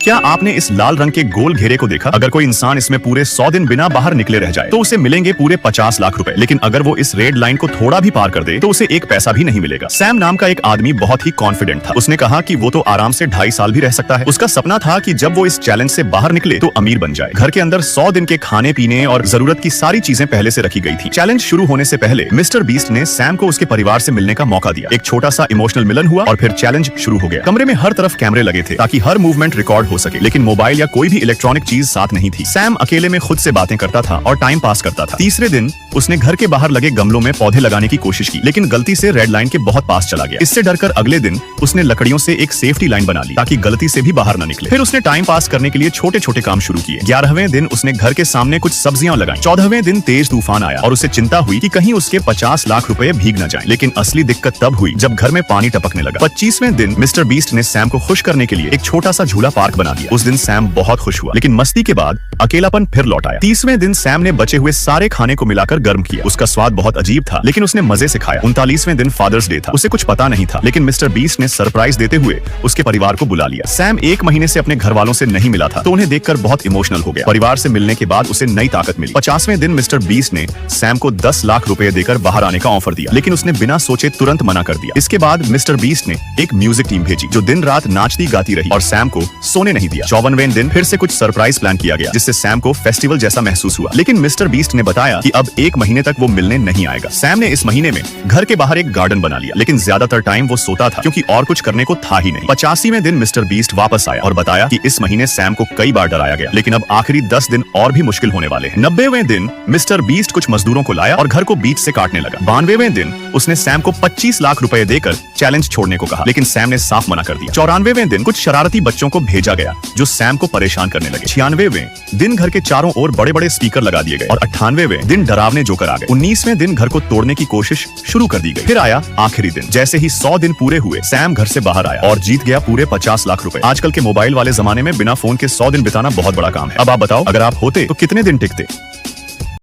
क्या आपने इस लाल रंग के गोल घेरे को देखा? अगर कोई इंसान इसमें पूरे 100 दिन बिना बाहर निकले रह जाए तो उसे मिलेंगे पूरे 50 लाख रुपए। लेकिन अगर वो इस रेड लाइन को थोड़ा भी पार कर दे तो उसे एक पैसा भी नहीं मिलेगा। सैम नाम का एक आदमी बहुत ही कॉन्फिडेंट था। उसने कहा कि वो तो आराम से 2.5 साल भी रह सकता है। उसका सपना था कि जब वो इस चैलेंज से बाहर निकले तो अमीर बन जाए। घर के अंदर 100 दिन के खाने पीने और जरूरत की सारी चीजें पहले से रखी गई थी। चैलेंज शुरू होने से पहले मिस्टर बीस्ट ने सैम को उसके परिवार से मिलने का मौका दिया। एक छोटा सा इमोशनल मिलन हुआ और फिर चैलेंज शुरू हो गया। कमरे में हर तरफ कैमरे लगे थे ताकि हर मूवमेंट रिकॉर्ड हो सके, लेकिन मोबाइल या कोई भी इलेक्ट्रॉनिक चीज साथ नहीं थी। सैम अकेले में खुद से बातें करता था और टाइम पास करता था। तीसरे दिन उसने घर के बाहर लगे गमलों में पौधे लगाने की कोशिश की, लेकिन गलती से रेड लाइन के बहुत पास चला गया। इससे डरकर अगले दिन उसने लकड़ियों से एक सेफ्टी लाइन बना ली ताकि गलती से भी बाहर न निकले। फिर उसने टाइम पास करने के लिए छोटे छोटे काम शुरू किए। 11वें दिन उसने घर के सामने कुछ सब्जियां लगाई। 14वें दिन तेज तूफान आया और उसे चिंता हुई कि कहीं उसके 50 लाख रुपए भीग न जाएं। लेकिन असली दिक्कत तब हुई जब घर में पानी टपकने लगा। 25वें दिन मिस्टर बीस्ट ने सैम को खुश करने के लिए एक छोटा सा झूला पार्क बना दिया। उस दिन सैम बहुत खुश हुआ, लेकिन मस्ती के बाद अकेलापन फिर लौट आया। 30वें दिन सैम ने बचे हुए सारे खाने को मिलाकर गर्म किया। उसका स्वाद बहुत अजीब था, लेकिन उसने मजे से खाया। 39वें दिन फादर्स डे था। उसे कुछ पता नहीं था, लेकिन मिस्टर बीस्ट ने सरप्राइज देते हुए उसके परिवार को बुला लिया। सैम 1 महीने से अपने घर वालों से नहीं मिला था, तो उन्हें देखकर बहुत इमोशनल हो गया। परिवार से मिलने के बाद उसे नई ताकत मिली। 50वें दिन मिस्टर बीस्ट ने सैम को 10 लाख रुपए देकर बाहर आने का ऑफर दिया, लेकिन उसने बिना सोचे तुरंत मना कर दिया। इसके बाद मिस्टर बीस्ट ने एक म्यूजिक टीम भेजी जो दिन रात नाचती गाती रही और सैम को सोने नहीं दिया। 54वें दिन फिर से कुछ सरप्राइज प्लान किया गया, जिससे सैम को फेस्टिवल जैसा महसूस हुआ। लेकिन मिस्टर बीस्ट ने बताया कि अब 1 महीने तक वो मिलने नहीं आएगा। सैम ने इस महीने में घर के बाहर एक गार्डन बना लिया, लेकिन ज्यादातर टाइम वो सोता था क्योंकि और कुछ करने को था ही नहीं। 85वें दिन मिस्टर बीस्ट वापस आया और बताया कि इस महीने सैम को कई बार डराया गया, लेकिन अब आखिरी 10 दिन और भी मुश्किल होने वाले हैं। 90वें दिन मिस्टर बीस्ट कुछ मजदूरों को लाया और घर को बीच से काटने लगा। 92वें दिन उसने सैम को 25 लाख रुपए देकर चैलेंज छोड़ने को कहा, लेकिन सैम ने साफ मना कर दिया। 94वें दिन कुछ शरारती बच्चों को भेजा गया जो सैम को परेशान करने लगे। 96वें दिन घर के चारों ओर बड़े बड़े स्पीकर लगा दिए गए और 98वें दिन डरावने जोकर आ गए। 19वें दिन घर को तोड़ने की कोशिश शुरू कर दी गई। फिर आया आखिरी दिन। जैसे ही 100 दिन पूरे हुए, सैम घर से बाहर आया और जीत गया पूरे 50 लाख रुपए। आजकल के मोबाइल वाले जमाने में बिना फोन के 100 दिन बिताना बहुत बड़ा काम है। अब आप बताओ, अगर आप होते तो कितने दिन टिकते?